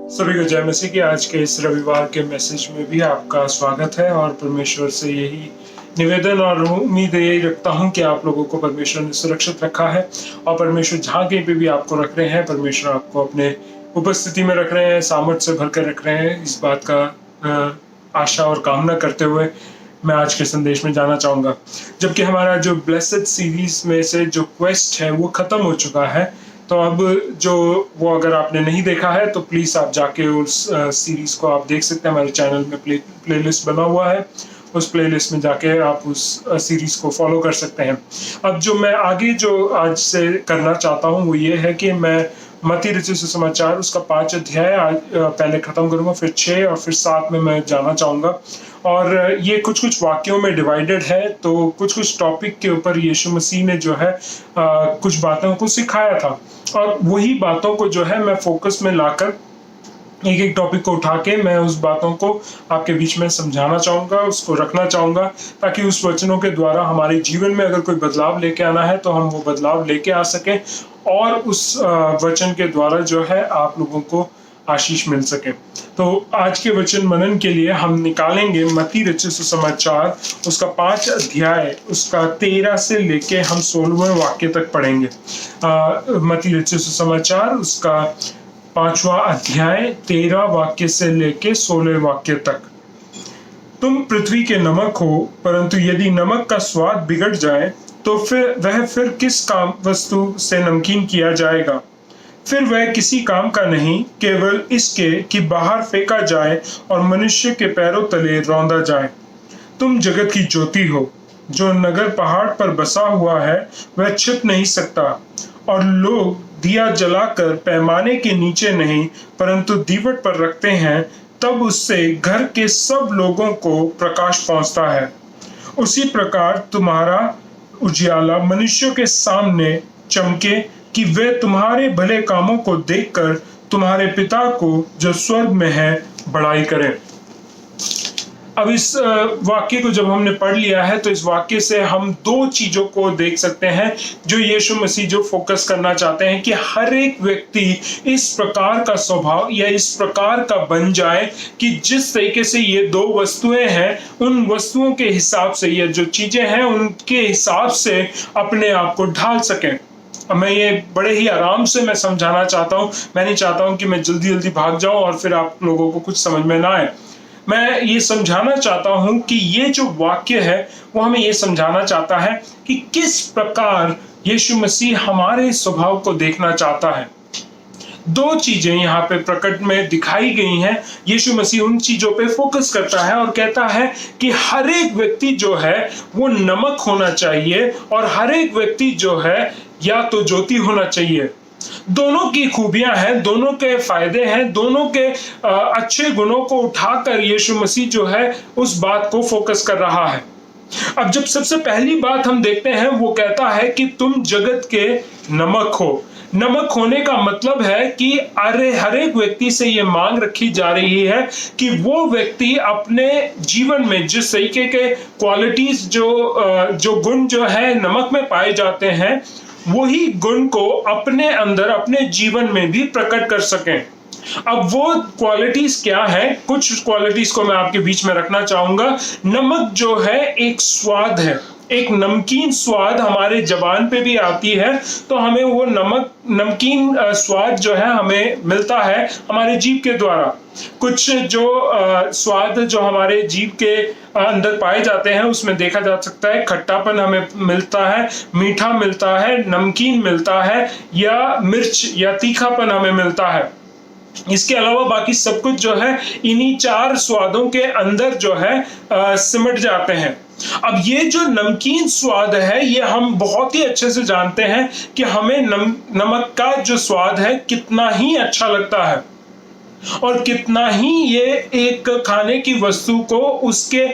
सभी को जय मसीह की आज के इस रविवार के मैसेज में भी आपका स्वागत है और परमेश्वर से यही निवेदन और उम्मीद यही रखता हूं कि आप लोगों को परमेश्वर ने सुरक्षित रखा है और परमेश्वर जहाँ कहीं पे भी आपको रख रहे हैं, परमेश्वर आपको अपने उपस्थिति में रख रहे हैं, सामर्थ्य से भर कर रख रहे हैं। इस बात का आशा और कामना करते हुए मैं आज के संदेश में जाना चाहूँगा। जबकि हमारा जो ब्लेसेड सीरीज में से जो क्वेस्ट है वो ख़त्म हो चुका है, तो अब जो वो अगर आपने नहीं देखा है तो प्लीज़ आप जाके उस सीरीज को आप देख सकते हैं। हमारे चैनल में प्लेलिस्ट बना हुआ है, उस प्लेलिस्ट में जाके आप उस सीरीज को फॉलो कर सकते हैं। अब जो मैं आगे जो आज से करना चाहता हूँ वो ये है कि मैं मत्ती रचित सुसमाचार उसका 5 अध्याय आज पहले ख़त्म करूँगा, फिर 6 और फिर 7 में मैं जाना चाहूँगा। और ये कुछ कुछ वाक्यों में डिवाइडेड है, तो कुछ कुछ टॉपिक के ऊपर यीशु मसीह ने जो है कुछ बातों को सिखाया था और वही बातों को जो है मैं फोकस में लाकर एक एक टॉपिक को उठा के मैं उस बातों को आपके बीच में समझाना चाहूँगा, उसको रखना चाहूँगा, ताकि उस वचनों के द्वारा हमारे जीवन में अगर कोई बदलाव लेके आना है तो हम वो बदलाव लेके आ सकें और उस वचन के द्वारा जो है आप लोगों को आशीष मिल सके। तो आज के वचन मनन के लिए हम निकालेंगे मत्ती रचित सुसमाचार उसका 5 अध्याय उसका 13 से लेके हम 16वें वाक्य तक पढ़ेंगे। मत्ती रचित सुसमाचार उसका 5वां अध्याय 13 वाक्य से लेके 16 वाक्य तक। तुम पृथ्वी के नमक हो, परंतु यदि नमक का स्वाद बिगड़ जाए तो फिर किस काम वस्तु से नमकीन किया जाएगा? फिर वह किसी काम का नहीं, केवल इसके कि बाहर फेंका जाए और मनुष्य के पैरों तले रौंदा जाए। तुम जगत की ज्योति हो। जो नगर पहाड़ पर बसा हुआ है वह छिप नहीं सकता, और लोग दिया जलाकर पैमाने के नीचे नहीं परंतु दीवट पर रखते हैं, तब उससे घर के सब लोगों को प्रकाश पहुंचता है। उसी प्रकार तुम्हारा उजियाला मनुष्यों के सामने चमके, कि वे तुम्हारे भले कामों को देखकर तुम्हारे पिता को जो स्वर्ग में है बड़ाई करें। अब इस वाक्य को जब हमने पढ़ लिया है तो इस वाक्य से हम दो चीजों को देख सकते हैं जो यीशु मसीह जो फोकस करना चाहते हैं कि हर एक व्यक्ति इस प्रकार का स्वभाव या इस प्रकार का बन जाए कि जिस तरीके से ये दो वस्तुएं हैं उन वस्तुओं के हिसाब से या जो चीजें हैं उनके हिसाब से अपने आप को ढाल सकें। मैं ये बड़े ही आराम से मैं समझाना चाहता हूँ। मैं नहीं चाहता हूँ कि मैं जल्दी जल्दी भाग जाऊं और फिर आप लोगों को कुछ समझ में ना आए। मैं ये समझाना चाहता हूं कि ये जो वाक्य है वो हमें ये समझाना चाहता है कि किस प्रकार यीशु मसीह हमारे स्वभाव को देखना चाहता है। दो चीजें यहाँ पे प्रकट में दिखाई गई हैं। यीशु मसीह उन चीजों पे फोकस करता है और कहता है कि हर एक व्यक्ति जो है वो नमक होना चाहिए और हर एक व्यक्ति जो है या तो ज्योति होना चाहिए। दोनों की खूबियां हैं, दोनों के फायदे हैं, दोनों के अच्छे गुणों को उठाकर यीशु मसीह जो है उस बात को फोकस कर रहा है। अब जब सबसे पहली बात हम देखते हैं वो कहता है कि तुम जगत के नमक हो। नमक होने का मतलब है कि हर एक व्यक्ति से ये मांग रखी जा रही है कि वो व्यक्ति अपने जीवन में जिस तरीके के क्वालिटीज जो गुण जो है नमक में पाए जाते हैं वही गुण को अपने अंदर अपने जीवन में भी प्रकट कर सकें। अब वो क्वालिटीज क्या है? कुछ क्वालिटीज को मैं आपके बीच में रखना चाहूंगा। नमक जो है एक स्वाद है, एक नमकीन स्वाद हमारे जबान पे भी आती है, तो हमें वो नमकीन स्वाद जो है हमें मिलता है हमारे जीभ के द्वारा। कुछ जो स्वाद जो हमारे जीभ के अंदर पाए जाते हैं उसमें देखा जा सकता है खट्टापन हमें मिलता है, मीठा मिलता है, नमकीन मिलता है या मिर्च या तीखापन हमें मिलता है। इसके अलावा बाकी सब कुछ जो है इन्हीं 4 स्वादों के अंदर जो है सिमट जाते हैं। अब ये जो नमकीन स्वाद है ये हम बहुत ही अच्छे से जानते हैं कि हमें नमक का जो स्वाद है कितना ही अच्छा लगता है और कितना ही ये एक खाने की वस्तु को उसके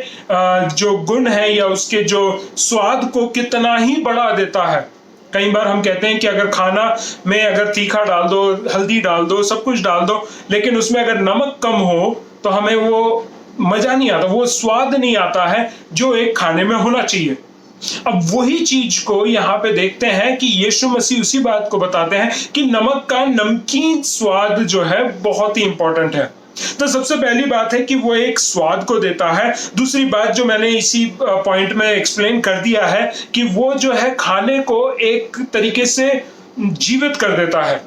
जो गुण है या उसके जो स्वाद को कितना ही बढ़ा देता है। कई बार हम कहते हैं कि अगर खाना में अगर तीखा डाल दो, हल्दी डाल दो, सब कुछ डाल दो, लेकिन उसमें अगर नमक कम हो तो हमें वो मजा नहीं आता, वो स्वाद नहीं आता है जो एक खाने में होना चाहिए। अब वही चीज को यहाँ पे देखते हैं कि यीशु मसीह उसी बात को बताते हैं कि नमक का नमकीन स्वाद जो है बहुत ही इंपॉर्टेंट है। तो सबसे पहली बात है कि वो एक स्वाद को देता है। दूसरी बात जो मैंने इसी पॉइंट में एक्सप्लेन कर दिया है कि वो जो है खाने को एक तरीके से जीवित कर देता है।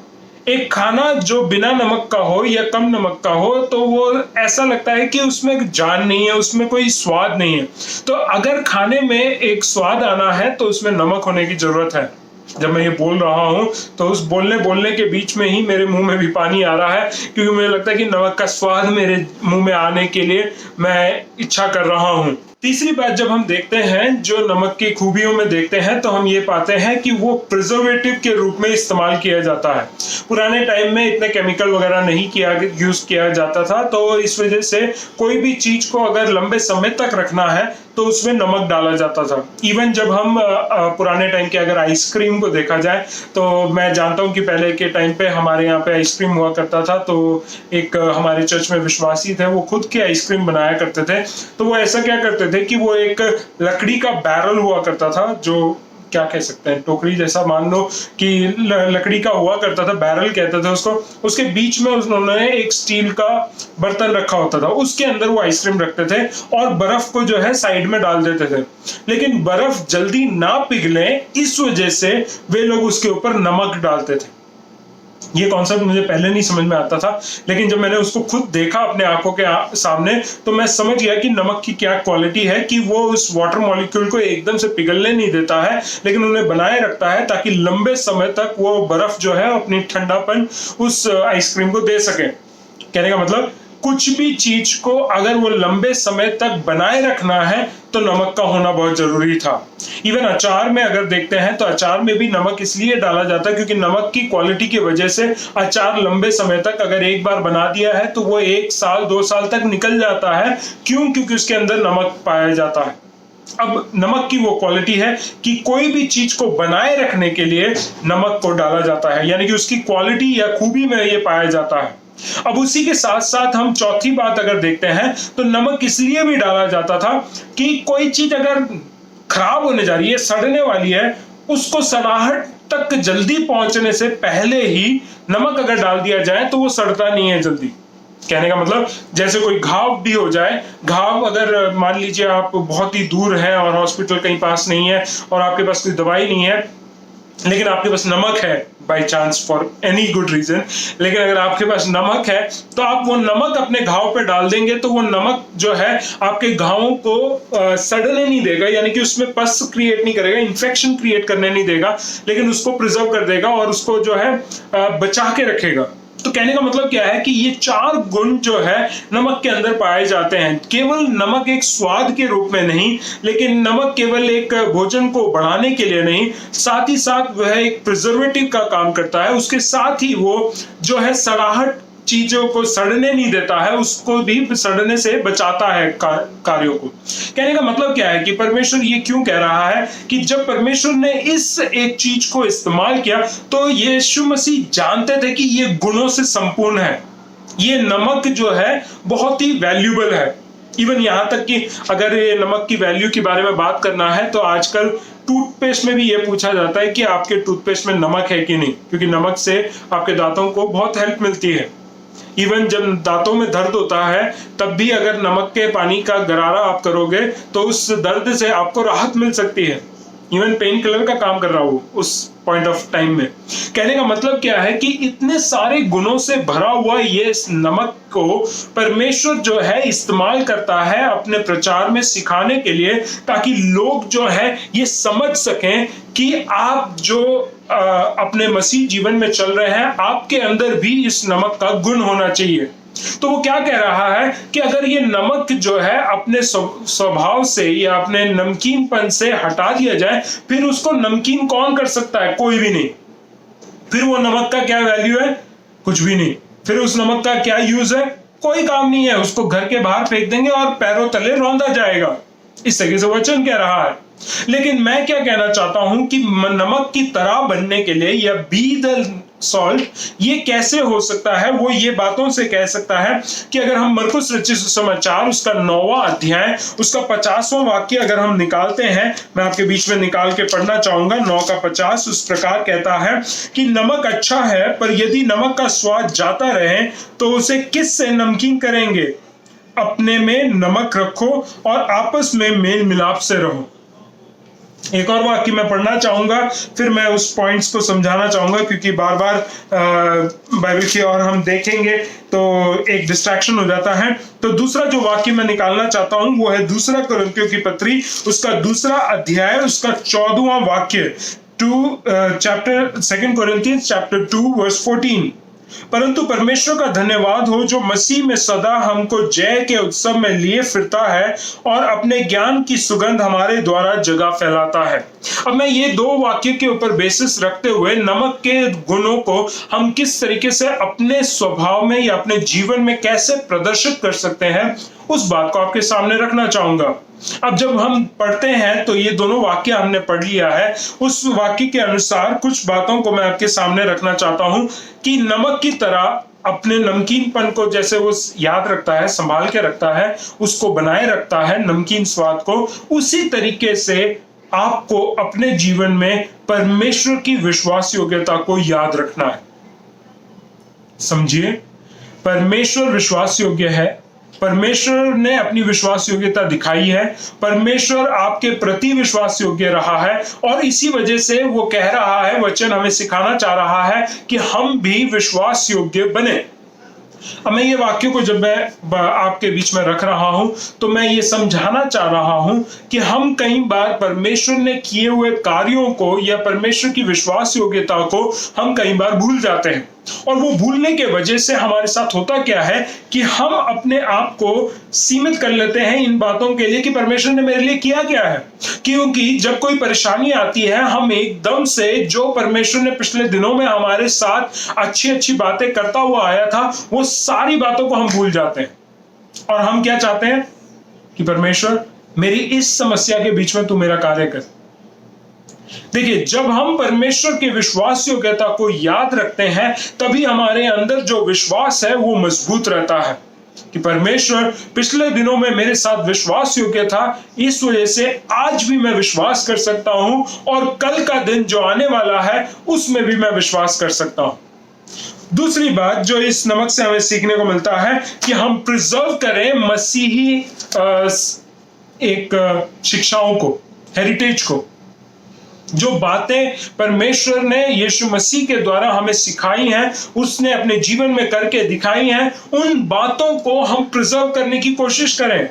एक खाना जो बिना नमक का हो या कम नमक का हो तो वो ऐसा लगता है कि उसमें जान नहीं है, उसमें कोई स्वाद नहीं है। तो अगर खाने में एक स्वाद आना है तो उसमें नमक होने की जरूरत है। जब मैं ये बोल रहा हूं तो उस बोलने के बीच में ही मेरे मुंह में भी पानी आ रहा है, क्योंकि मुझे लगता है कि नमक का स्वाद मेरे मुंह में आने के लिए मैं इच्छा कर रहा हूं। तीसरी बात जब हम देखते हैं, जो नमक की खूबियों में देखते हैं, तो हम ये पाते हैं कि वो प्रिजर्वेटिव के रूप में इस्तेमाल किया जाता है। पुराने टाइम में इतने केमिकल वगैरह नहीं यूज किया जाता था, तो इस वजह से कोई भी चीज को अगर लंबे समय तक रखना है तो उसमें नमक डाला जाता था। इवन जब हम पुराने टाइम के अगर आइसक्रीम को देखा जाए तो मैं जानता हूं कि पहले के टाइम पे हमारे यहाँ पे आइसक्रीम हुआ करता था, तो एक हमारे चर्च में विश्वासी थे, वो खुद के आइसक्रीम बनाया करते थे। तो वो ऐसा क्या करते थे कि वो एक लकड़ी का बैरल हुआ करता था, जो क्या कह सकते हैं, टोकरी जैसा मान लो कि लकड़ी का हुआ करता था, बैरल कहते थे उसको। उसके बीच में उन्होंने एक स्टील का बर्तन रखा होता था, उसके अंदर वो आइसक्रीम रखते थे और बर्फ को जो है साइड में डाल देते थे। लेकिन बर्फ जल्दी ना पिघले इस वजह से वे लोग उसके ऊपर नमक डालते थे। ये कॉन्सेप्ट मुझे पहले नहीं समझ में आता था, लेकिन जब मैंने उसको खुद देखा अपने आंखों के सामने तो मैं समझ गया कि नमक की क्या क्वालिटी है, कि वो उस वाटर मॉलिक्यूल को एकदम से पिघलने नहीं देता है, लेकिन उन्हें बनाए रखता है ताकि लंबे समय तक वो बर्फ जो है अपनी ठंडापन उस आइसक्रीम को दे सके। कहने का मतलब, कुछ भी चीज को अगर वो लंबे समय तक बनाए रखना है तो नमक का होना बहुत जरूरी था। इवन अचार में अगर देखते हैं तो अचार में भी नमक इसलिए डाला जाता है क्योंकि नमक की क्वालिटी की वजह से अचार लंबे समय तक, अगर एक बार बना दिया है तो वो 1 साल 2 साल तक निकल जाता है। क्यों? क्योंकि उसके अंदर नमक पाया जाता है। अब नमक की वो क्वालिटी है कि कोई भी चीज को बनाए रखने के लिए नमक को डाला जाता है, यानी कि उसकी क्वालिटी या खूबी में ये पाया जाता है। अब उसी के साथ साथ हम चौथी बात अगर देखते हैं तो नमक इसलिए भी डाला जाता था कि कोई चीज अगर खराब होने जा रही है, सड़ने वाली है, उसको सड़ाहट तक जल्दी पहुंचने से पहले ही नमक अगर डाल दिया जाए तो वो सड़ता नहीं है जल्दी। कहने का मतलब, जैसे कोई घाव भी हो जाए, घाव अगर मान लीजिए आप बहुत ही दूर हैं और हॉस्पिटल कहीं पास नहीं है और आपके पास कोई दवाई नहीं है, लेकिन आपके पास नमक है by chance for any good reason, लेकिन अगर आपके पास नमक है तो आप वो नमक अपने घाव पे डाल देंगे तो वो नमक जो है आपके घावों को सड़ने नहीं देगा, यानी कि उसमें पस क्रिएट नहीं करेगा, इन्फेक्शन क्रिएट करने नहीं देगा, लेकिन उसको प्रिजर्व कर देगा और उसको जो है बचा के रखेगा। तो कहने का मतलब क्या है कि ये 4 गुण जो है नमक के अंदर पाए जाते हैं। केवल नमक एक स्वाद के रूप में नहीं, लेकिन नमक केवल एक भोजन को बढ़ाने के लिए नहीं, साथ ही साथ वह एक प्रिजर्वेटिव का काम करता है। उसके साथ ही वो जो है सड़ाहट चीजों को सड़ने नहीं देता है, उसको भी सड़ने से बचाता है कार्यों को। कहने का मतलब क्या है कि परमेश्वर ये क्यों कह रहा है कि जब परमेश्वर ने इस एक चीज को इस्तेमाल किया तो यीशु मसीह जानते थे कि ये गुणों से संपूर्ण है, ये नमक जो है बहुत ही वैल्यूएबल है। इवन यहां तक कि अगर ये नमक की वैल्यू के बारे में बात करना है तो आजकल टूथपेस्ट में भी ये पूछा जाता है कि आपके टूथपेस्ट में नमक है कि नहीं, क्योंकि नमक से आपके दांतों को बहुत हेल्प मिलती है। इवन जब दांतों में दर्द होता है तब भी अगर नमक के पानी का गरारा आप करोगे तो उस दर्द से आपको राहत मिल सकती है। इवन पेन किलर का काम कर रहा हो उस पॉइंट ऑफ टाइम में। कहने का मतलब क्या है कि इतने सारे गुणों से भरा हुआ ये नमक को परमेश्वर जो है इस्तेमाल करता है अपने प्रचार में सिखाने के लिए, ताकि लोग जो है ये समझ सकें कि आप जो अपने मसीह जीवन में चल रहे हैं, आपके अंदर भी इस नमक का गुण होना चाहिए। तो वो क्या कह रहा है कि अगर ये नमक जो है अपने स्वभाव से या अपने नमकीनपन से हटा दिया जाए, फिर उसको नमकीन कौन कर सकता है? कोई भी नहीं। फिर वो नमक का क्या वैल्यू है? कुछ भी नहीं। फिर उस नमक का क्या यूज है? कोई काम नहीं है। उसको घर के बाहर फेंक देंगे और पैरों तले रौंदा जाएगा। इस तरीके से वचन कह रहा है। लेकिन मैं क्या कहना चाहता हूं कि नमक की तरह बनने के लिए या बी द सॉल्ट, ये कैसे हो सकता है? वो ये बातों से कह सकता है कि अगर हम मरकुस रचित सुसमाचार उसका 9वां अध्याय उसका 50वां वाक्य अगर हम निकालते हैं, मैं आपके बीच में निकाल के पढ़ना चाहूंगा। 9 का 50 उस प्रकार कहता है कि नमक अच्छा है, पर यदि नमक का स्वाद जाता रहे तो उसे किस से नमकीन करेंगे? अपने में नमक रखो और आपस में मेल मिलाप से रहो। एक और वाक्य मैं पढ़ना चाहूंगा, फिर मैं उस पॉइंट्स को समझाना चाहूंगा, क्योंकि बार बार बाइबल की और हम देखेंगे तो एक डिस्ट्रैक्शन हो जाता है। तो दूसरा जो वाक्य मैं निकालना चाहता हूं वो है दूसरा कुरिन्थियों की पत्री उसका 2 अध्याय उसका 14वां वाक्य, 2 Corinthians chapter 2 verse 14। परंतु परमेश्वर का धन्यवाद हो जो मसीह में सदा हमको जय के उत्सव में लिए फिरता है और अपने ज्ञान की सुगंध हमारे द्वारा जगह फैलाता है। अब मैं ये 2 वाक्य के ऊपर बेसिस रखते हुए नमक के गुणों को हम किस तरीके से अपने स्वभाव में या अपने जीवन में कैसे प्रदर्शित कर सकते हैं, उस बात को आपके सामने रखना चाहूंगा। अब जब हम पढ़ते हैं तो ये दोनों वाक्य हमने पढ़ लिया है, उस वाक्य के अनुसार कुछ बातों को मैं आपके सामने रखना चाहता हूं कि नमक की तरह अपने नमकीनपन को जैसे वो याद रखता है, संभाल के रखता है, उसको बनाए रखता है नमकीन स्वाद को, उसी तरीके से आपको अपने जीवन में परमेश्वर की विश्वास योग्यता को याद रखना है। समझिए, परमेश्वर विश्वास योग्य है, परमेश्वर ने अपनी विश्वास योग्यता दिखाई है, परमेश्वर आपके प्रति विश्वास योग्य रहा है और इसी वजह से वो कह रहा है, वचन हमें सिखाना चाह रहा है कि हम भी विश्वास योग्य बने। अब मैं ये वाक्य को जब मैं आपके बीच में रख रहा हूं तो मैं ये समझाना चाह रहा हूं कि हम कई बार परमेश्वर ने किए हुए कार्यों को या परमेश्वर की विश्वास योग्यता को हम कई बार भूल जाते हैं, और वो भूलने के वजह से हमारे साथ होता क्या है कि हम अपने आप को सीमित कर लेते हैं इन बातों के लिए कि परमेश्वर ने मेरे लिए किया क्या है। क्योंकि जब कोई परेशानी आती है हम एकदम से जो परमेश्वर ने पिछले दिनों में हमारे साथ अच्छी अच्छी बातें करता हुआ आया था वो सारी बातों को हम भूल जाते हैं, और हम क्या चाहते हैं कि परमेश्वर मेरी इस समस्या के बीच में तू मेरा कार्य कर। देखिए, जब हम परमेश्वर के विश्वास योग्यता को याद रखते हैं तभी हमारे अंदर जो विश्वास है वो मजबूत रहता है कि परमेश्वर पिछले दिनों में मेरे साथ विश्वास योग्य था, इस वजह से आज भी मैं विश्वास कर सकता हूं और कल का दिन जो आने वाला है उसमें भी मैं विश्वास कर सकता हूं। दूसरी बात जो इस नमक से हमें सीखने को मिलता है कि हम प्रिजर्व करें मसीही एक शिक्षाओं को, हेरिटेज को, जो बातें परमेश्वर ने यीशु मसीह के द्वारा हमें सिखाई हैं, उसने अपने जीवन में करके दिखाई हैं, उन बातों को हम प्रिजर्व करने की कोशिश करें।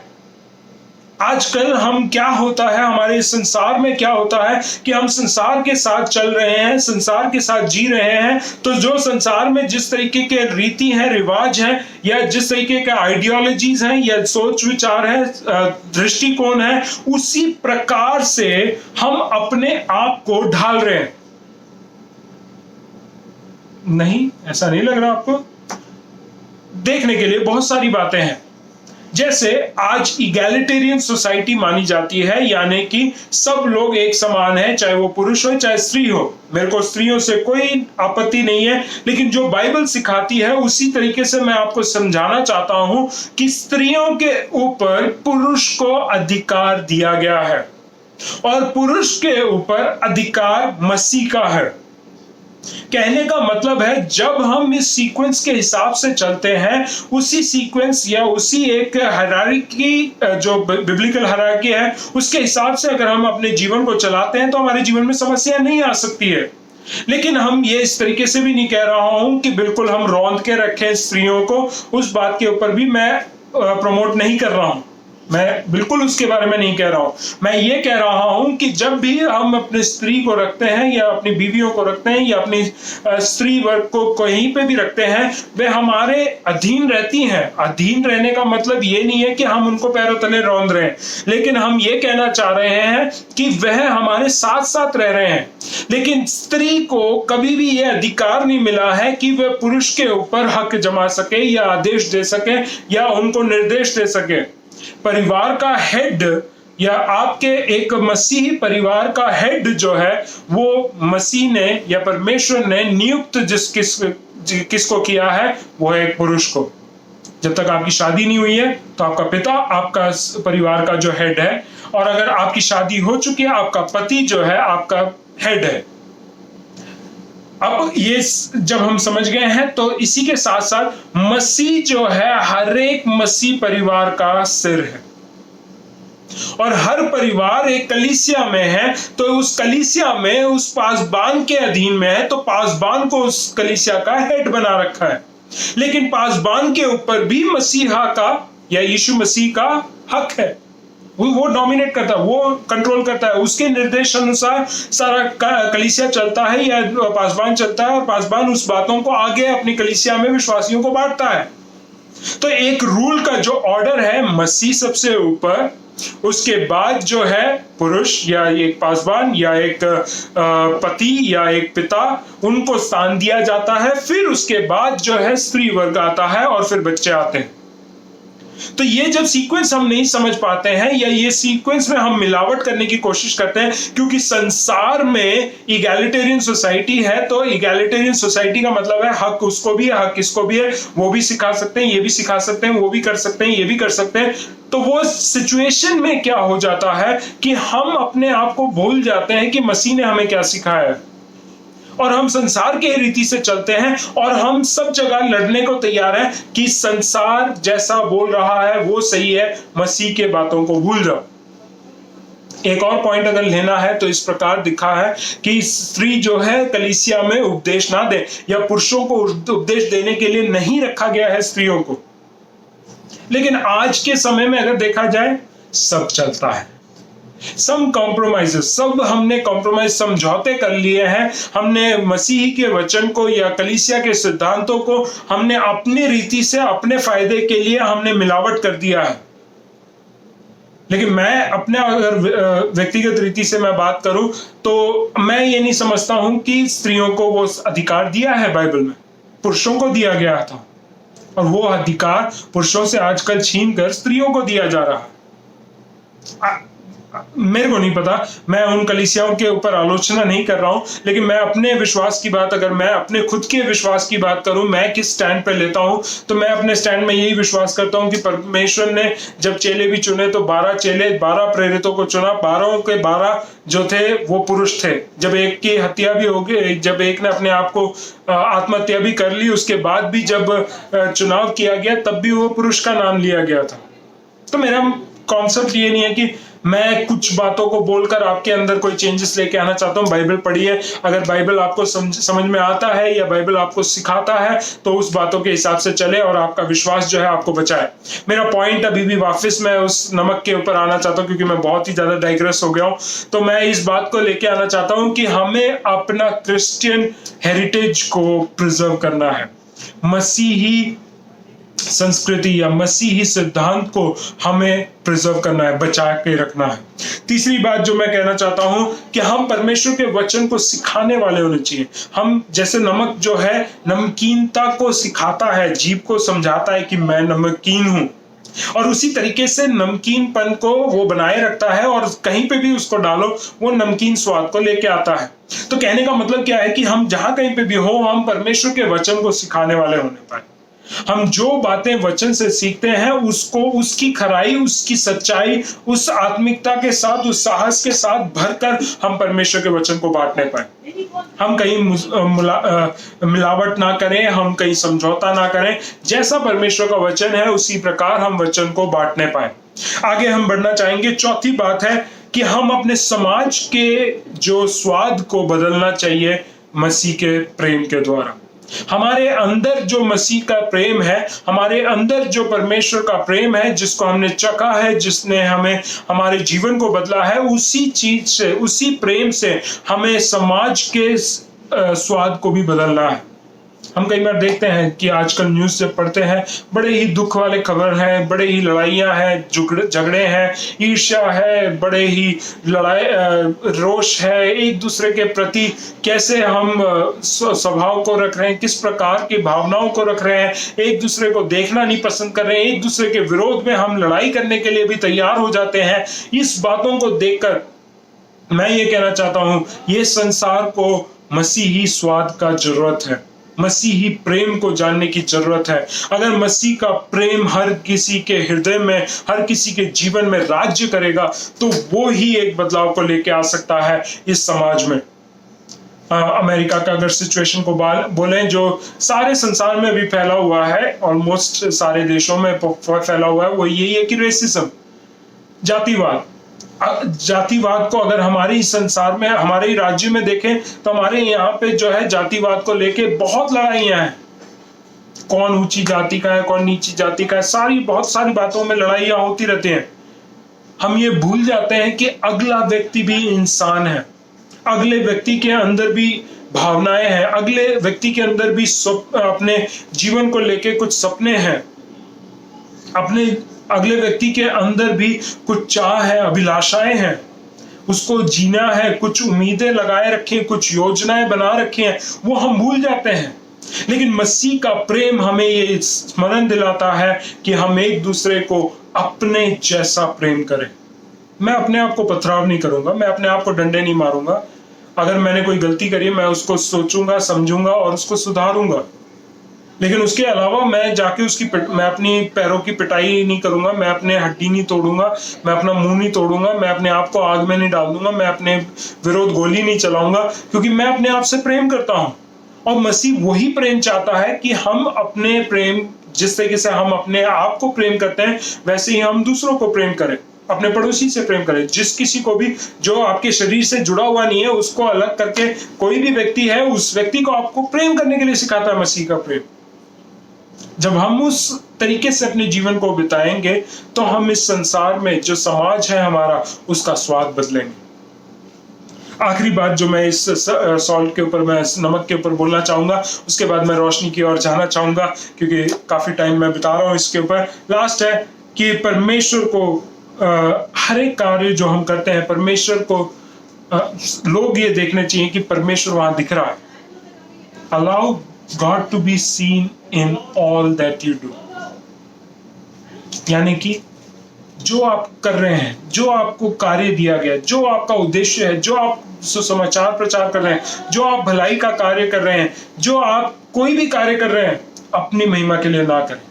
आजकल हम क्या होता है, हमारे संसार में क्या होता है कि हम संसार के साथ चल रहे हैं, संसार के साथ जी रहे हैं, तो जो संसार में जिस तरीके के रीति हैं, रिवाज हैं, या जिस तरीके के आइडियोलॉजीज हैं या सोच विचार है, दृष्टिकोण है, उसी प्रकार से हम अपने आप को ढाल रहे हैं। नहीं, ऐसा नहीं लग रहा आपको? देखने के लिए बहुत सारी बातें हैं। जैसे आज इगैलिटेरियन सोसाइटी मानी जाती है, यानी कि सब लोग एक समान है, चाहे वो पुरुष हो चाहे स्त्री हो। मेरे को स्त्रियों से कोई आपत्ति नहीं है, लेकिन जो बाइबल सिखाती है उसी तरीके से मैं आपको समझाना चाहता हूं कि स्त्रियों के ऊपर पुरुष को अधिकार दिया गया है और पुरुष के ऊपर अधिकार मसीह का है। कहने का मतलब है जब हम इस सीक्वेंस के हिसाब से चलते हैं, उसी सीक्वेंस या उसी एक हायरार्की जो बिब्लिकल हायरार्की है उसके हिसाब से अगर हम अपने जीवन को चलाते हैं तो हमारे जीवन में समस्या नहीं आ सकती है। लेकिन हम ये इस तरीके से भी नहीं कह रहा हूं कि बिल्कुल हम रौंद के रखें स्त्रियों को, उस बात के ऊपर भी मैं प्रमोट नहीं कर रहा हूं, मैं बिल्कुल उसके बारे में नहीं कह रहा हूं। मैं ये कह रहा हूं कि जब भी हम अपनी स्त्री को रखते हैं या अपनी बीवियों को रखते हैं या अपनी स्त्री वर्ग को कहीं पे भी रखते हैं, वे हमारे अधीन रहती हैं। अधीन रहने का मतलब ये नहीं है कि हम उनको पैरों तले रौंद रहे हैं, लेकिन हम ये कहना चाह रहे हैं कि वह हमारे साथ साथ रह रहे हैं। लेकिन स्त्री को कभी भी यह अधिकार नहीं मिला है कि वह पुरुष के ऊपर हक जमा सके या आदेश दे सके या उनको निर्देश दे सके। परिवार का हेड या आपके एक मसीही परिवार का हेड जो है वो मसीह ने या परमेश्वर ने नियुक्त किसको किया है, वो है एक पुरुष को। जब तक आपकी शादी नहीं हुई है तो आपका पिता आपका परिवार का जो हेड है, और अगर आपकी शादी हो चुकी है आपका पति जो है आपका हेड है। अब ये जब हम समझ गए हैं तो इसी के साथ साथ मसीह जो है हर एक मसीह परिवार का सिर है, और हर परिवार एक कलीसिया में है तो उस कलीसिया में उस पासबान के अधीन में है, तो पासबान को उस कलीसिया का हेड बना रखा है। लेकिन पासबान के ऊपर भी मसीहा का या यीशु मसीह का हक है, वो डोमिनेट करता है, वो कंट्रोल करता है, उसके निर्देश अनुसार सारा कलीसिया चलता है या पासबान चलता है, और पासबान उस बातों को आगे अपनी कलीसिया में विश्वासियों को बांटता है। तो एक रूल का जो ऑर्डर है, मसीह सबसे ऊपर, उसके बाद जो है पुरुष या एक पासबान या एक पति या एक पिता, उनको स्थान दिया जाता है। फिर उसके बाद जो है स्त्री वर्ग आता है और फिर बच्चे आते हैं। तो ये जब सीक्वेंस हम नहीं समझ पाते हैं या ये सीक्वेंस में हम मिलावट करने की कोशिश करते हैं, क्योंकि संसार में इगैलिटेरियन सोसाइटी है, तो इगैलिटेरियन सोसाइटी का मतलब है हक उसको भी है, हक इसको भी है, वो भी सिखा सकते हैं, ये भी सिखा सकते हैं, वो भी कर सकते हैं, ये भी कर सकते हैं। तो वो सिचुएशन में क्या हो जाता है कि हम अपने आप को भूल जाते हैं कि मसीह ने हमें क्या सिखाया है, और हम संसार के रीति से चलते हैं, और हम सब जगह लड़ने को तैयार हैं कि संसार जैसा बोल रहा है वो सही है, मसीह के बातों को भूल जाओ। एक और पॉइंट अगर लेना है तो इस प्रकार दिखा है कि स्त्री जो है कलीसिया में उपदेश ना दे, या पुरुषों को उपदेश देने के लिए नहीं रखा गया है स्त्रियों को। लेकिन आज के समय में अगर देखा जाए सब चलता है, सम कॉम्प्रोमाइजेस, सब हमने कॉम्प्रोमाइज समझौते कर लिए हैं। हमने मसीह के वचन को या कलीसिया के सिद्धांतों को हमने अपनी रीति से अपने फायदे के लिए हमने मिलावट कर दिया है। लेकिन मैं अपने अगर व्यक्तिगत रीति से मैं बात करूं तो मैं ये नहीं समझता हूं कि स्त्रियों को वो अधिकार दिया है बाइबल में, पुरुषों को दिया गया था, और वो अधिकार पुरुषों से आजकल छीन कर स्त्रियों को दिया जा रहा है। मेरे को नहीं पता, मैं उन कलीसियाओं के ऊपर आलोचना नहीं कर रहा हूं, लेकिन मैं अपने विश्वास की बात, अगर मैं अपने खुद के विश्वास की बात करूं, मैं किस स्टैंड पे लेता हूं, तो मैं अपने स्टैंड में यही विश्वास करता हूं कि परमेश्वर ने जब चेले भी चुने तो 12 चेले, 12 प्रेरितों को चुना, 12 के 12 जो थे वो पुरुष थे। जब एक की हत्या भी हो गई, जब एक ने अपने आप को आत्महत्या भी कर ली, उसके बाद भी जब चुनाव किया गया तब भी वो पुरुष का नाम लिया गया था। तो मेरा कॉन्सेप्ट ये नहीं है कि मैं कुछ बातों को बोलकर आपके अंदर कोई चेंजेस लेके आना चाहता हूं। बाइबल पढ़िए, अगर बाइबल आपको समझ में आता है या बाइबल आपको सिखाता है तो उस बातों के हिसाब से चले और आपका विश्वास जो है आपको बचाए। मेरा पॉइंट अभी भी वापस मैं उस नमक के ऊपर आना चाहता हूं, क्योंकि मैं बहुत ही ज्यादा डाइग्रेस हो गया हूं। तो मैं इस बात को लेके आना चाहता हूं कि हमें अपना क्रिश्चियन हेरिटेज को प्रिजर्व करना है, मसीही संस्कृति या मसीही सिद्धांत को हमें प्रिजर्व करना है, बचा के रखना है। तीसरी बात जो मैं कहना चाहता हूं कि हम परमेश्वर के वचन को सिखाने वाले होने चाहिए। हम जैसे नमक जो है नमकीनता को सिखाता है, जीभ को समझाता है कि मैं नमकीन हूं, और उसी तरीके से नमकीनपन को वो बनाए रखता है, और कहीं पे भी उसको डालो वो नमकीन स्वाद को लेके आता है। तो कहने का मतलब क्या है कि हम जहां कहीं पे भी हो, हम परमेश्वर के वचन को सिखाने वाले होने पाए। हम जो बातें वचन से सीखते हैं उसको, उसकी खराई, उसकी सच्चाई, उस आत्मिकता के साथ, उस साहस के साथ भरकर हम परमेश्वर के वचन को बांटने पाए। हम कहीं मिलावट ना करें, हम कहीं समझौता ना करें, जैसा परमेश्वर का वचन है उसी प्रकार हम वचन को बांटने पाए। आगे हम बढ़ना चाहेंगे। चौथी बात है कि हम अपने समाज के जो स्वाद को बदलना चाहिए मसीह के प्रेम के द्वारा। हमारे अंदर जो मसीह का प्रेम है, हमारे अंदर जो परमेश्वर का प्रेम है, जिसको हमने चखा है, जिसने हमें हमारे जीवन को बदला है, उसी चीज से, उसी प्रेम से हमें समाज के स्वाद को भी बदलना है। हम कई बार देखते हैं कि आजकल न्यूज़ जब पढ़ते हैं, बड़े ही दुख वाले खबर हैं, बड़े ही लड़ाइयाँ हैं, झगड़े हैं, ईर्ष्या है, बड़े ही रोष है एक दूसरे के प्रति, कैसे हम स्वभाव को रख रहे हैं, किस प्रकार की भावनाओं को रख रहे हैं, एक दूसरे को देखना नहीं पसंद कर रहे हैं, एक दूसरे के विरोध में हम लड़ाई करने के लिए भी तैयार हो जाते हैं। इस बातों को देखकर मैं ये कहना चाहता हूं, ये संसार को मसीही स्वाद का जरूरत है, मसीही प्रेम को जानने की जरूरत है। अगर मसीह का प्रेम हर किसी के हृदय में, हर किसी के जीवन में राज्य करेगा, तो वो ही एक बदलाव को लेके आ सकता है इस समाज में। अमेरिका का अगर सिचुएशन को बोलें, जो सारे संसार में भी फैला हुआ है, ऑलमोस्ट सारे देशों में फैला हुआ है, वो यही है कि रेसिज्म, जातिवाद। जातिवाद को अगर हमारे संसार में, हमारे राज्य में देखें, तो हमारे यहाँ पे जो है जातिवाद को लेके बहुत लड़ाइयां हैं। कौन ऊंची जाति का है, कौन नीची जाति का है, बहुत सारी बातों में लड़ाइयां होती रहती हैं। हम ये भूल जाते हैं कि अगला व्यक्ति भी इंसान है, अगले व्यक्ति के अंदर भी भावनाएं हैं, अगले व्यक्ति के अंदर भी अपने जीवन को लेके कुछ सपने हैं, अपने अगले व्यक्ति के अंदर भी कुछ चाह है, अभिलाषाएं हैं, उसको जीना है, कुछ उम्मीदें लगाए रखी, कुछ योजनाएं बना रखी हैं, वो हम भूल जाते हैं। लेकिन मसीह का प्रेम हमें ये स्मरण दिलाता है कि हम एक दूसरे को अपने जैसा प्रेम करें। मैं अपने आप को पथराव नहीं करूंगा, मैं अपने आप को डंडे नहीं मारूंगा। अगर मैंने कोई गलती करी है, मैं उसको सोचूंगा, समझूंगा और उसको सुधारूंगा। लेकिन उसके अलावा मैं जाके मैं अपनी पैरों की पिटाई नहीं करूंगा, मैं अपने हड्डी नहीं तोड़ूंगा, मैं अपना मुंह नहीं तोड़ूंगा, मैं अपने आप को आग में नहीं डाल दूंगा, मैं अपने विरोध गोली नहीं चलाऊंगा, क्योंकि मैं अपने आप से प्रेम करता हूं। और मसीह वही प्रेम चाहता है कि हम अपने प्रेम, जिस तरीके से हम अपने आप को प्रेम करते हैं, वैसे ही हम दूसरों को प्रेम करें, अपने पड़ोसी से प्रेम करें। जिस किसी को भी जो आपके शरीर से जुड़ा हुआ नहीं है, उसको अलग करके कोई भी व्यक्ति है, उस व्यक्ति को आपको प्रेम करने के लिए सिखाता है मसीह का प्रेम। जब हम उस तरीके से अपने जीवन को बिताएंगे, तो हम इस संसार में जो समाज है हमारा, उसका स्वाद बदलेंगे। आखिरी बात जो मैं इस सॉल्ट के ऊपर, मैं नमक के ऊपर बोलना चाहूंगा, उसके बाद मैं रोशनी की ओर जाना चाहूंगा, क्योंकि काफी टाइम मैं बिता रहा हूं इसके ऊपर। लास्ट है कि परमेश्वर को हर एक कार्य जो हम करते हैं, परमेश्वर को लोग ये देखने चाहिए कि परमेश्वर वहां दिख रहा है। Allow God to be seen in all that you do. यानी कि जो आप कर रहे हैं, जो आपको कार्य दिया गया, जो आपका उद्देश्य है, जो आप सुसमाचार प्रचार कर रहे हैं, जो आप भलाई का कार्य कर रहे हैं, जो आप कोई भी कार्य कर रहे हैं, अपनी महिमा के लिए ना करें।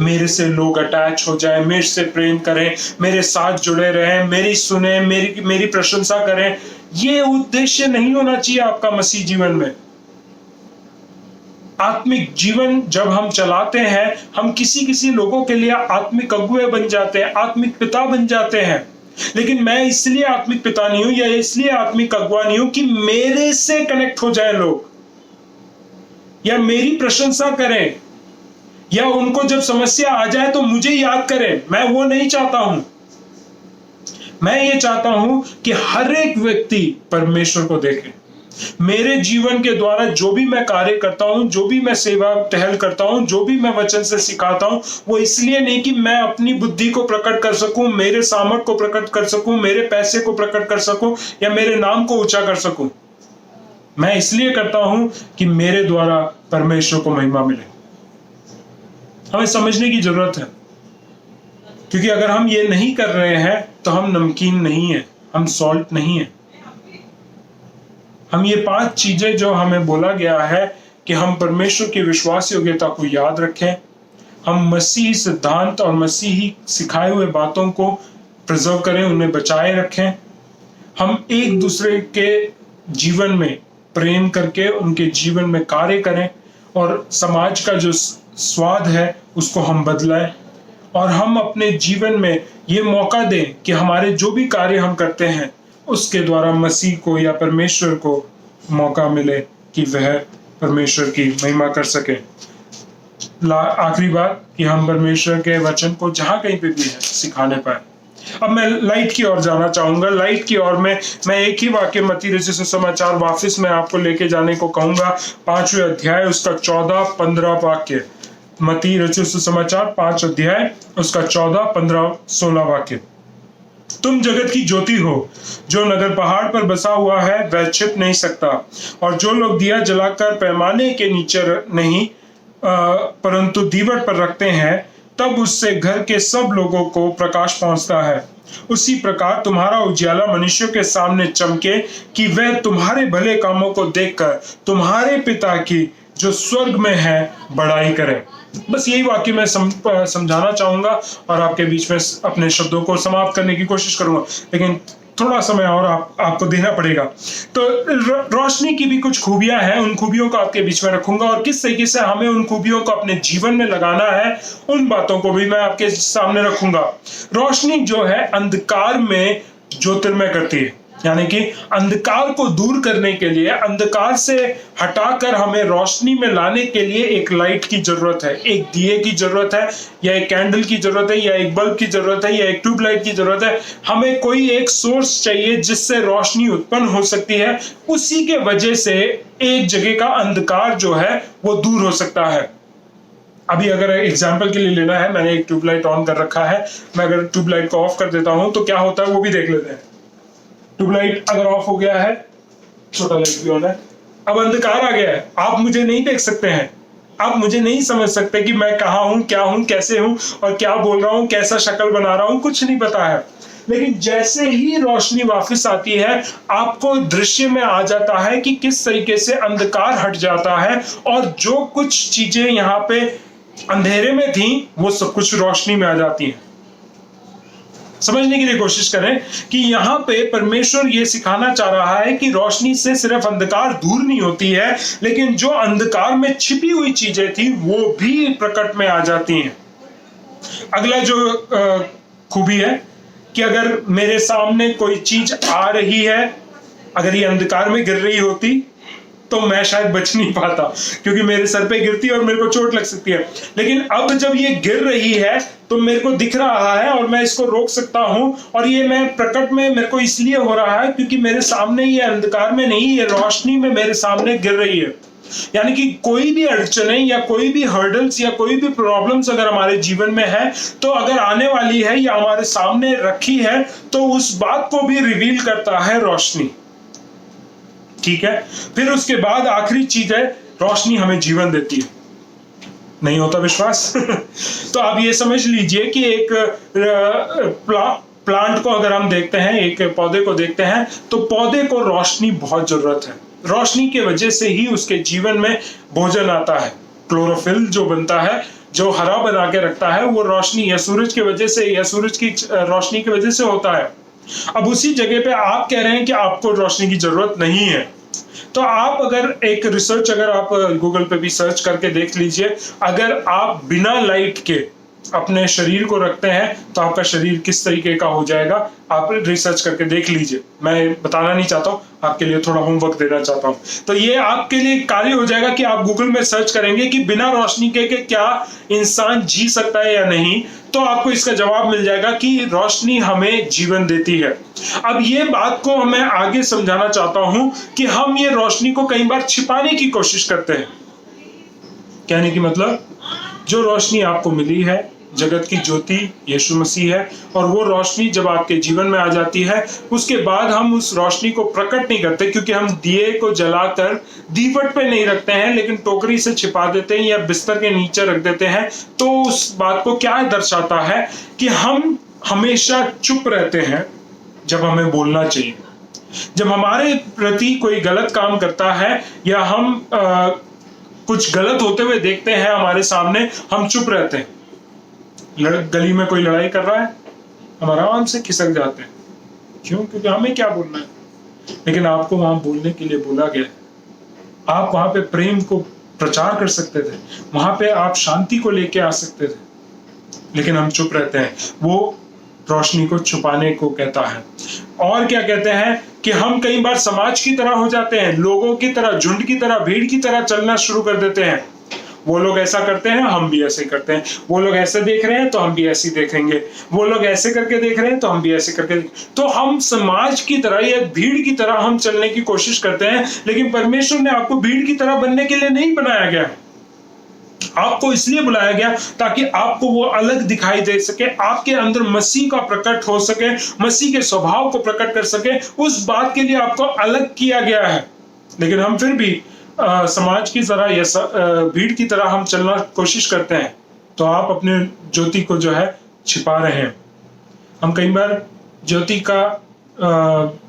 मेरे से लोग अटैच हो जाएं, मेरे से प्रेम करें, मेरे साथ जुड़े रहें, मेरी सुने, मेरी प्रशंसा करें, ये उद्देश्य नहीं होना चाहिए आपका मसीह जीवन में। आत्मिक जीवन जब हम चलाते हैं, हम किसी लोगों के लिए आत्मिक अगुए बन जाते हैं, आत्मिक पिता बन जाते हैं। लेकिन मैं इसलिए आत्मिक पिता नहीं हूं या इसलिए आत्मिक अगुआ नहीं हूं कि मेरे से कनेक्ट हो जाए लोग, या मेरी प्रशंसा करें, या उनको जब समस्या आ जाए तो मुझे याद करें। मैं वो नहीं चाहता हूं। मैं ये चाहता हूं कि हर एक व्यक्ति परमेश्वर को देखे। मेरे जीवन के द्वारा जो भी मैं कार्य करता हूं, जो भी मैं सेवा टहल करता हूं, जो भी मैं वचन से सिखाता हूं, वो इसलिए नहीं कि मैं अपनी बुद्धि को प्रकट कर सकूं, मेरे सामर्थ को प्रकट कर सकूं, मेरे पैसे को प्रकट कर सकूं, या मेरे नाम को ऊंचा कर सकूं। मैं इसलिए करता हूं कि मेरे द्वारा परमेश्वर को महिमा मिले। हमें समझने की जरूरत है, क्योंकि अगर हम ये नहीं कर रहे हैं तो हम नमकीन नहीं है, हम सॉल्ट नहीं है। हम ये 5 चीजें जो हमें बोला गया है कि हम परमेश्वर की विश्वास योग्यता को याद रखें, हम मसीही सिद्धांत और मसीही सिखाए हुए बातों को प्रिजर्व करें, उन्हें बचाए रखें, हम एक दूसरे के जीवन में प्रेम करके उनके जीवन में कार्य करें, और समाज का जो स्वाद है उसको हम बदलाएं, और हम अपने जीवन में ये मौका दें कि हमारे जो भी कार्य हम करते हैं उसके द्वारा मसीह को या परमेश्वर को मौका मिले कि वह परमेश्वर की महिमा कर सके। आखिरी बात कि हम परमेश्वर के वचन को जहां कहीं पे भी है सिखाने पाए। अब मैं लाइट की ओर जाना चाहूंगा। लाइट की ओर में मैं एक ही वाक्य मत्ती रचित सुसमाचार वापस मैं आपको लेके जाने को कहूंगा। 5वें अध्याय उसका 14-15 वाक्य। मत्ती रचित सुसमाचार 5 अध्याय उसका 14, 15, 16 वाक्य। तुम जगत की ज्योति हो। जो नगर पहाड़ पर बसा हुआ है वह छिप नहीं सकता, और जो लोग दिया जलाकर पैमाने के नीचे नहीं परंतु दीवट पर रखते हैं, तब उससे घर के सब लोगों को प्रकाश पहुंचता है। उसी प्रकार तुम्हारा उजियाला मनुष्यों के सामने चमके, कि वह तुम्हारे भले कामों को देखकर तुम्हारे पिता की जो स्वर्ग में है बड़ाई करें। बस यही वाक्य मैं समझाना चाहूंगा और आपके बीच में अपने शब्दों को समाप्त करने की कोशिश करूंगा, लेकिन थोड़ा समय और आपको देना पड़ेगा। तो रोशनी की भी कुछ खूबियां हैं, उन खूबियों को आपके बीच में रखूंगा, और किस तरीके से हमें उन खूबियों को अपने जीवन में लगाना है उन बातों को भी मैं आपके सामने रखूंगा। रोशनी जो है अंधकार में ज्योतिर्मय करती है, यानी कि अंधकार को दूर करने के लिए, अंधकार से हटाकर हमें रोशनी में लाने के लिए एक लाइट की जरूरत है, एक दिए की जरूरत है, या एक कैंडल की जरूरत है, या एक बल्ब की जरूरत है, या एक ट्यूबलाइट की जरूरत है। हमें कोई एक सोर्स चाहिए जिससे रोशनी उत्पन्न हो सकती है। उसी के वजह से एक जगह का अंधकार जो है वो दूर हो सकता है। अभी अगर एग्जाम्पल के लिए लेना है, मैंने एक ट्यूबलाइट ऑन कर रखा है, मैं अगर ट्यूबलाइट को ऑफ कर देता हूं तो क्या होता है वो भी देख लेते हैं। ट्यूबलाइट अगर ऑफ हो गया है, छोटा लाइट भी ऑन है, अब अंधकार आ गया है, आप मुझे नहीं देख सकते हैं, आप मुझे नहीं समझ सकते कि मैं कहाँ हूं, क्या हूं, कैसे हूं और क्या बोल रहा हूं, कैसा शक्ल बना रहा हूं, कुछ नहीं पता है। लेकिन जैसे ही रोशनी वापस आती है, आपको दृश्य में आ जाता है कि किस तरीके से अंधकार हट जाता है, और जो कुछ चीजें यहाँ पे अंधेरे में थी वो सब कुछ रोशनी में आ जाती है। समझने के लिए कोशिश करें कि यहाँ पे परमेश्वर ये सिखाना चाह रहा है कि रोशनी से सिर्फ अंधकार दूर नहीं होती है, लेकिन जो अंधकार में छिपी हुई चीजें थी वो भी प्रकट में आ जाती हैं। अगला जो खूबी है कि अगर मेरे सामने कोई चीज आ रही है, अगर ये अंधकार में गिर रही होती तो मैं शायद बच नहीं पाता, क्योंकि मेरे सर पे गिरती और मेरे को चोट लग सकती है। लेकिन अब जब ये गिर रही है तो मेरे को दिख रहा है और मैं इसको रोक सकता हूं, और ये मैं प्रकट में मेरे को इसलिए हो रहा है क्योंकि मेरे सामने ये अंधकार में नहीं, ये रोशनी में मेरे सामने गिर रही है। यानी कि कोई भी अड़चने या कोई भी हर्डल्स या कोई भी प्रॉब्लम्स अगर हमारे जीवन में है, तो अगर आने वाली है या हमारे सामने रखी है, तो उस बात को भी रिवील करता है रोशनी। ठीक है, फिर उसके बाद आखिरी चीज है, रोशनी हमें जीवन देती है। नहीं होता विश्वास? तो आप ये समझ लीजिए कि एक प्लांट को अगर हम देखते हैं, एक पौधे को देखते हैं, तो पौधे को रोशनी बहुत जरूरत है। रोशनी के वजह से ही उसके जीवन में भोजन आता है। क्लोरोफिल जो बनता है, जो हरा बना के रखता है, वो रोशनी या सूरज की वजह से या सूरज की रोशनी की वजह से होता है। अब उसी जगह पे आप कह रहे हैं कि आपको रोशनी की जरूरत नहीं है, तो आप अगर एक रिसर्च, अगर आप गूगल पे भी सर्च करके देख लीजिए, अगर आप बिना लाइट के अपने शरीर को रखते हैं तो आपका शरीर किस तरीके का हो जाएगा, आप रिसर्च करके देख लीजिए। मैं बताना नहीं चाहता हूँ, आपके लिए थोड़ा होमवर्क देना चाहता हूँ। तो ये आपके लिए कार्य हो जाएगा कि आप गूगल में सर्च करेंगे कि बिना रोशनी के क्या इंसान जी सकता है या नहीं, तो आपको इसका जवाब मिल जाएगा कि रोशनी हमें जीवन देती है। अब ये बात को मैं आगे समझाना चाहता हूं कि हम ये रोशनी को कई बार छिपाने की कोशिश करते हैं। कहने की मतलब, जो रोशनी आपको मिली है, जगत की ज्योति यीशु मसीह है, और वो रोशनी जब आपके जीवन में आ जाती है, उसके बाद हम उस रोशनी को प्रकट नहीं करते, क्योंकि हम दिए को जलाकर दीवट पे नहीं रखते हैं, लेकिन टोकरी से छिपा देते हैं या बिस्तर के नीचे रख देते हैं। तो उस बात को क्या दर्शाता है कि हम हमेशा चुप रहते हैं जब हमें बोलना चाहिए। जब हमारे प्रति कोई गलत काम करता है या हम कुछ गलत होते हुए देखते हैं हमारे सामने, हम चुप रहते हैं। गली में कोई लड़ाई कर रहा है, हम आराम से खिसक जाते हैं। क्यों? क्योंकि हमें क्या बोलना है। लेकिन आपको वहां बोलने के लिए बोला गया है। आप वहां पे प्रेम को प्रचार कर सकते थे, वहां पे आप शांति को लेके आ सकते थे, लेकिन हम चुप रहते हैं। वो रोशनी को छुपाने को कहता है। और क्या कहते हैं कि हम कई बार समाज की तरह हो जाते हैं, लोगों की तरह, झुंड की तरह, भीड़ की तरह चलना शुरू कर देते हैं। वो लोग ऐसा करते हैं, हम भी ऐसे करते हैं। वो लोग ऐसे देख रहे हैं तो हम भी ऐसे देखेंगे। वो लोग ऐसे करके देख रहे हैं तो हम भी ऐसे करके तो हम समाज की तरह या भीड़ की तरह हम चलने की कोशिश करते हैं। लेकिन परमेश्वर ने आपको भीड़ की तरह बनने के लिए नहीं बनाया गया। आपको इसलिए बुलाया गया ताकि आपको वो अलग दिखाई दे सके, आपके अंदर मसीह का प्रकट हो सके, मसीह के स्वभाव को प्रकट कर सके। उस बात के लिए आपको अलग किया गया है। लेकिन हम फिर भी समाज की तरह या भीड़ की तरह हम चलना कोशिश करते हैं, तो आप अपने ज्योति को जो है छिपा रहे हैं। हम कई बार ज्योति का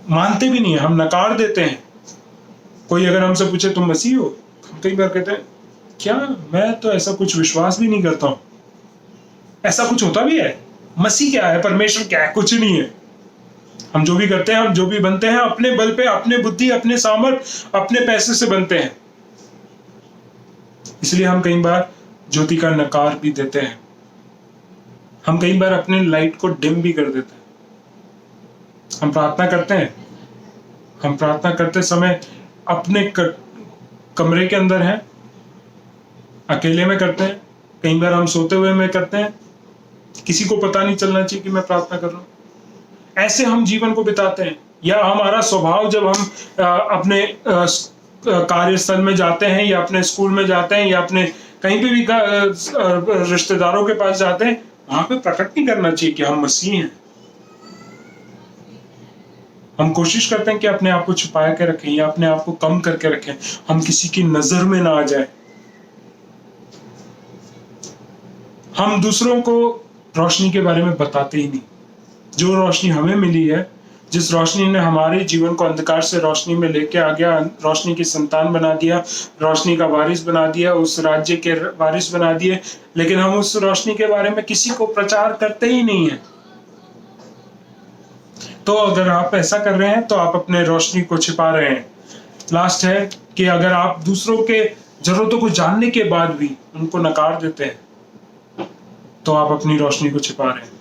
मानते भी नहीं है, हम नकार देते हैं। कोई अगर हमसे पूछे तुम मसीह हो, हम कई बार कहते हैं क्या, मैं तो ऐसा कुछ विश्वास भी नहीं करता हूं। ऐसा कुछ होता भी है? मसीह क्या है, परमेश्वर क्या है? कुछ नहीं है। हम जो भी करते हैं, हम जो भी बनते हैं, अपने बल पे, अपने बुद्धि, अपने सामर्थ, अपने पैसे से बनते हैं। इसलिए हम कई बार ज्योति का नकार भी देते हैं। हम कई बार अपने लाइट को डिम भी कर देते हैं। हम प्रार्थना करते हैं, हम प्रार्थना करते समय अपने कमरे के अंदर हैं, अकेले में करते हैं। कई बार हम सोते हुए में करते हैं, किसी को पता नहीं चलना चाहिए कि मैं प्रार्थना कर रहा हूं। ऐसे हम जीवन को बिताते हैं। या हमारा स्वभाव, जब हम अपने कार्यस्थल में जाते हैं या अपने स्कूल में जाते हैं या अपने कहीं पे भी रिश्तेदारों के पास जाते हैं, वहां पे प्रकट नहीं करना चाहिए कि हम मसीह हैं। हम कोशिश करते हैं कि अपने आप को छुपा के रखें या अपने आप को कम करके रखें, हम किसी की नजर में ना आ जाए। हम दूसरों को रोशनी के बारे में बताते ही नहीं। जो रोशनी हमें मिली है, जिस रोशनी ने हमारे जीवन को अंधकार से रोशनी में लेके आ गया, रोशनी की संतान बना दिया, रोशनी का वारिस बना दिया, उस राज्य के वारिस बना दिए, लेकिन हम उस रोशनी के बारे में किसी को प्रचार करते ही नहीं है। तो अगर आप ऐसा कर रहे हैं तो आप अपने रोशनी को छिपा रहे हैं। लास्ट है कि अगर आप दूसरों के जरूरतों को जानने के बाद भी उनको नकार देते हैं, तो आप अपनी रोशनी को छिपा रहे हैं।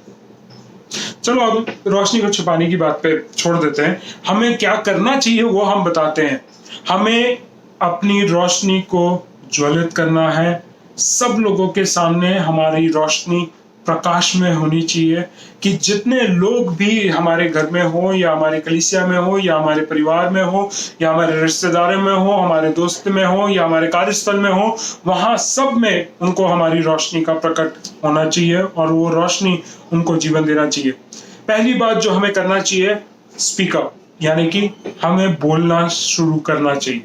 चलो अब रोशनी को छिपाने की बात पे छोड़ देते हैं। हमें क्या करना चाहिए वो हम बताते हैं। हमें अपनी रोशनी को ज्वलित करना है। सब लोगों के सामने हमारी रोशनी प्रकाश में होनी चाहिए कि जितने लोग भी हमारे घर में हो या हमारे कलीसिया में हो या हमारे परिवार में हो या हमारे रिश्तेदारों में हो, हमारे दोस्त में हो या हमारे कार्यस्थल में हो, वहां सब में उनको हमारी रोशनी का प्रकट होना चाहिए और वो रोशनी उनको जीवन देना चाहिए। पहली बात जो हमें करना चाहिए, स्पीक अप, यानी कि हमें बोलना शुरू करना चाहिए।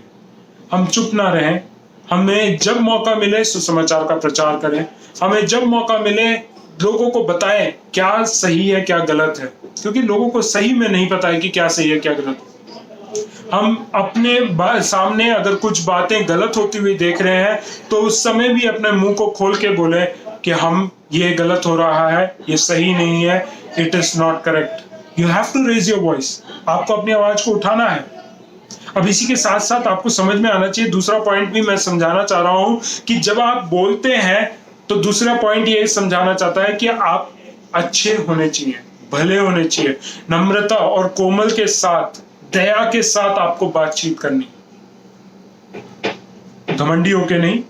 हम चुप ना रहें। हमें जब मौका मिले सुसमाचार का प्रचार करें। हमें जब मौका मिले लोगों को बताएं क्या सही है क्या गलत है, क्योंकि लोगों को सही में नहीं पता है कि क्या सही है क्या गलत है। हम अपने सामने अगर कुछ बातें गलत होती हुई देख रहे हैं तो उस समय भी अपने मुंह को खोल के बोले कि हम ये गलत हो रहा है, ये सही नहीं है, it is not correct. You have to raise your voice. आपको अपनी आवाज को उठाना है। अब इसी के साथ साथ आपको समझ में आना चाहिए, दूसरा पॉइंट भी मैं समझाना चाह रहा हूं कि जब आप बोलते हैं तो दूसरा पॉइंट ये समझाना चाहता है कि आप अच्छे होने चाहिए, भले होने चाहिए, नम्रता और कोमल के साथ, दया के साथ आपको बातचीत करनी। घमंडी होके नहीं,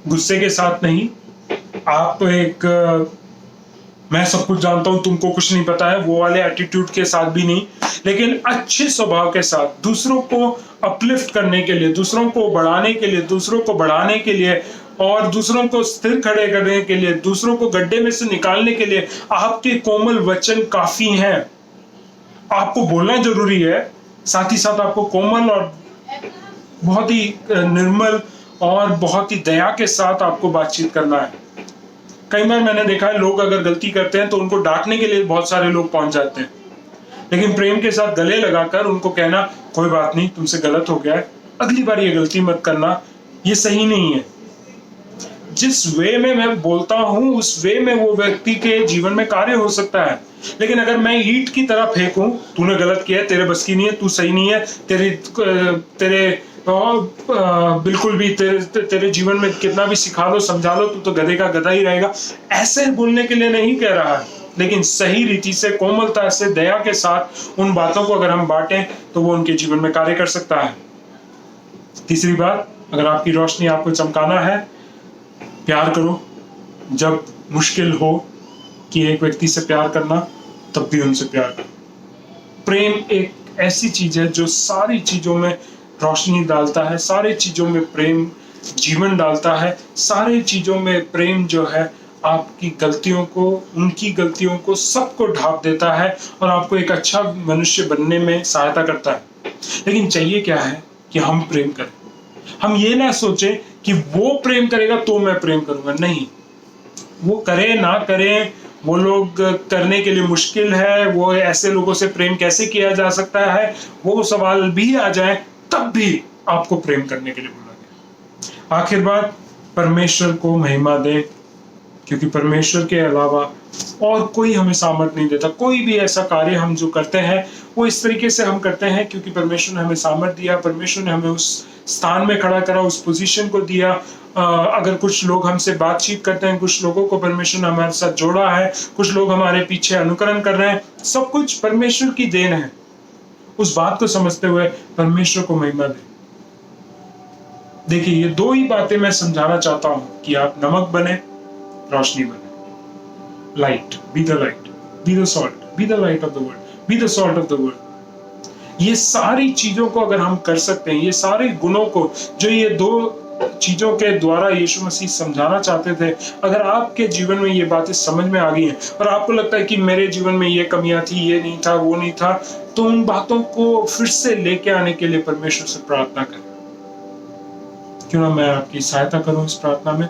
गुस्से के साथ नहीं, आप एक मैं सब कुछ जानता हूं तुमको कुछ नहीं पता है वो वाले एटीट्यूड के साथ भी नहीं, लेकिन अच्छे स्वभाव के साथ, दूसरों को अपलिफ्ट करने के लिए, दूसरों को बढ़ाने के लिए, दूसरों को बढ़ाने के लिए और दूसरों को स्थिर खड़े करने के लिए, दूसरों को गड्ढे में से निकालने के लिए आपके कोमल वचन काफी हैं। आपको बोलना जरूरी है, साथ ही साथ आपको कोमल और बहुत ही निर्मल और बहुत ही दया के साथ आपको बातचीत करना है। कई बार मैंने देखा है लोग अगर गलती करते हैं तो उनको डांटने के लिए बहुत सारे लोग पहुंच जाते हैं, लेकिन प्रेम के साथ गले लगाकर उनको कहना कोई बात नहीं, तुमसे गलत हो गया है, अगली बार ये गलती मत करना, ये सही नहीं है। जिस वे में मैं बोलता हूं उस वे में वो व्यक्ति के जीवन में कार्य हो सकता है। लेकिन अगर मैं ईंट की तरह फेंकूं, तूने गलत किया है, तेरे बस की नहीं है, तू सही नहीं है, तेरे बिल्कुल भी तेरे जीवन में कितना भी सिखा लो समझा लो, तू तो गधे का गधा ही रहेगा, ऐसे बोलने के लिए नहीं कह रहा है। लेकिन सही रीति से, कोमलता से, दया के साथ उन बातों को अगर हम बांटें तो वो उनके जीवन में कार्य कर सकता है। तीसरी बात, अगर आपकी रोशनी आपको चमकाना है प्यार करो जब मुश्किल हो कि एक व्यक्ति से प्यार करना, तब भी उनसे प्यार करो। प्रेम एक ऐसी चीज है जो सारी चीजों में रोशनी डालता है, सारी चीजों में प्रेम जीवन डालता है, सारी चीजों में प्रेम जो है आपकी गलतियों को, उनकी गलतियों को, सबको ढांप देता है और आपको एक अच्छा मनुष्य बनने में सहायता करता है। लेकिन चाहिए क्या है कि हम प्रेम करें। हम ये ना सोचें कि वो प्रेम करेगा तो मैं प्रेम करूंगा, नहीं। वो करे ना करे, वो लोग करने के लिए मुश्किल है, वो ऐसे लोगों से प्रेम कैसे किया जा सकता है, वो सवाल भी आ जाए, तब भी आपको प्रेम करने के लिए बोला गया। आखिर बात, परमेश्वर को महिमा दें, क्योंकि परमेश्वर के अलावा और कोई हमें सामर्थ नहीं देता। कोई भी ऐसा कार्य हम जो करते हैं वो इस तरीके से हम करते हैं क्योंकि परमेश्वर ने हमें सामर्थ दिया, परमेश्वर ने हमें उस स्थान में खड़ा करा, उस पोजीशन को दिया। अगर कुछ लोग हमसे बातचीत करते हैं, कुछ लोगों को परमेश्वर ने हमारे साथ जोड़ा है, कुछ लोग हमारे पीछे अनुकरण कर रहे हैं, सब कुछ परमेश्वर की देन है। उस बात को समझते हुए परमेश्वर को महिमा दें। देखिए, ये दो ही बातें मैं समझाना चाहता हूं कि आप नमक बने, रोशनी बने। Light, be the light, be the salt, be the light of the world, be the salt of the world. ये सारी चीजों को अगर हम कर सकते हैं, ये सारे गुणों को जो ये दो चीजों के द्वारा यीशु मसीह समझाना चाहते थे, अगर आपके जीवन में ये बातें समझ में आ गई हैं और आपको लगता है कि मेरे जीवन में ये कमियां थी, ये नहीं था, वो नहीं था, तो उन बातों को फिर से लेके आने के लिए परमेश्वर से प्रार्थना करें। क्यों ना मैं आपकी सहायता करूं इस प्रार्थना में।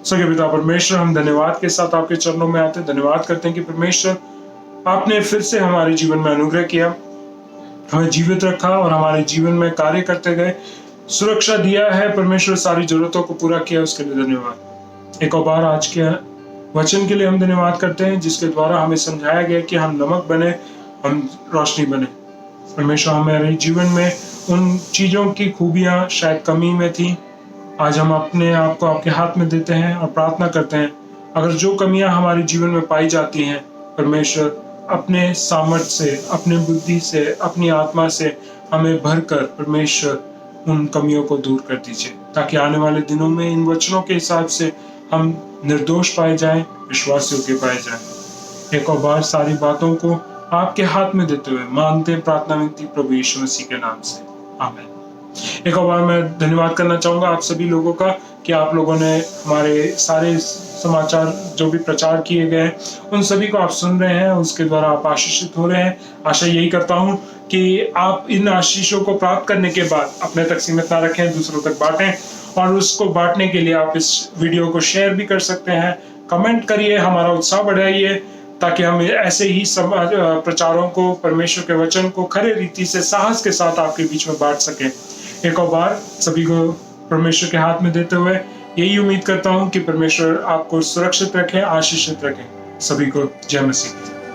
सगे पिता परमेश्वर, हम धन्यवाद के साथ आपके चरणों में आते हैं, धन्यवाद करते हैं कि परमेश्वर आपने फिर से हमारे जीवन में अनुग्रह किया, हमें जीवित रखा और हमारे जीवन में कार्य करते गए, सुरक्षा दिया है परमेश्वर, सारी जरूरतों को पूरा किया, उसके लिए धन्यवाद। एक और बार आज के वचन के लिए हम धन्यवाद करते हैं जिसके द्वारा हमें समझाया गया कि हम नमक बने, हम रोशनी बने। परमेश्वर, हमारे जीवन में उन चीजों की खूबियां शायद कमी में थी, आज हम अपने आप को आपके हाथ में देते हैं और प्रार्थना करते हैं, अगर जो कमियां हमारे जीवन में पाई जाती हैं, परमेश्वर अपने सामर्थ्य से, अपने बुद्धि से, अपनी आत्मा से हमें भरकर परमेश्वर उन कमियों को दूर कर दीजिए, ताकि आने वाले दिनों में इन वचनों के हिसाब से हम निर्दोष पाए जाएं, विश्वास योग्य पाए जाएं। एक और बार सारी बातों को आपके हाथ में देते हुए मांगते हैं, प्रार्थना विनती प्रभु यीशु मसीह के नाम से, आमीन। एक और बार मैं धन्यवाद करना चाहूंगा आप सभी लोगों का कि आप लोगों ने हमारे सारे समाचार जो भी प्रचार किए गए उन सभी को आप सुन रहे हैं, उसके द्वारा आप आशीषित हो रहे हैं। आशा यही करता हूं कि आप इन आशीषों को प्राप्त करने के बाद अपने तक सीमित ना रखें, दूसरों तक बांटें, और उसको बांटने के लिए आप इस वीडियो को शेयर भी कर सकते हैं, कमेंट करिए, हमारा उत्साह बढ़ाइए, ताकि हम ऐसे ही प्रचारों को, परमेश्वर के वचन को खरे रीति से साहस के साथ आपके बीच में बांट सकें। एक और बार सभी को परमेश्वर के हाथ में देते हुए यही उम्मीद करता हूं कि परमेश्वर आपको सुरक्षित रखे, आशीषित रखे। सभी को जय मसीह।